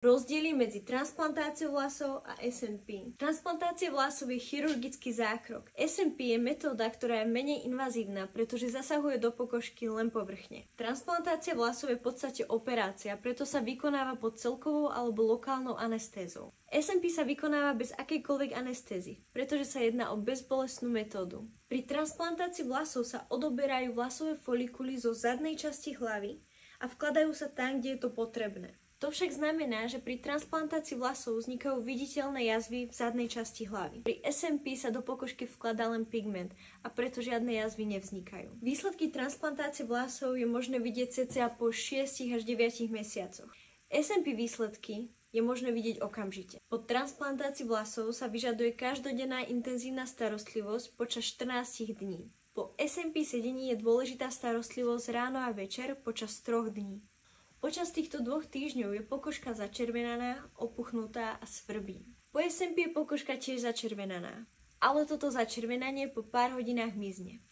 Rozdiely medzi transplantáciou vlasov a SNP. Transplantácia vlasov je chirurgický zákrok. SNP je metóda, ktorá je menej invazívna, pretože zasahuje do pokožky len povrchne. Transplantácia vlasov je v podstate operácia, preto sa vykonáva pod celkovou alebo lokálnou anestézou. SNP sa vykonáva bez akejkoľvek anestézy, pretože sa jedná o bezbolestnú metódu. Pri transplantácii vlasov sa odoberajú vlasové folikuly zo zadnej časti hlavy a vkladajú sa tam, kde je to potrebné. To však znamená, že pri transplantácii vlasov vznikajú viditeľné jazvy v zadnej časti hlavy. Pri SNP sa do pokožky vkladá len pigment a preto žiadne jazvy nevznikajú. Výsledky transplantácie vlasov je možné vidieť cca po 6 až 9 mesiacoch. SNP výsledky je možné vidieť okamžite. Po transplantácii vlasov sa vyžaduje každodenná intenzívna starostlivosť počas 14 dní. Po SNP sedení je dôležitá starostlivosť ráno a večer počas 3 dní. Počas týchto 2 týždňov je pokožka začervenaná, opuchnutá a svrbí. Po SNP je pokožka tiež začervenaná, ale toto začervenanie po pár hodinách mizne.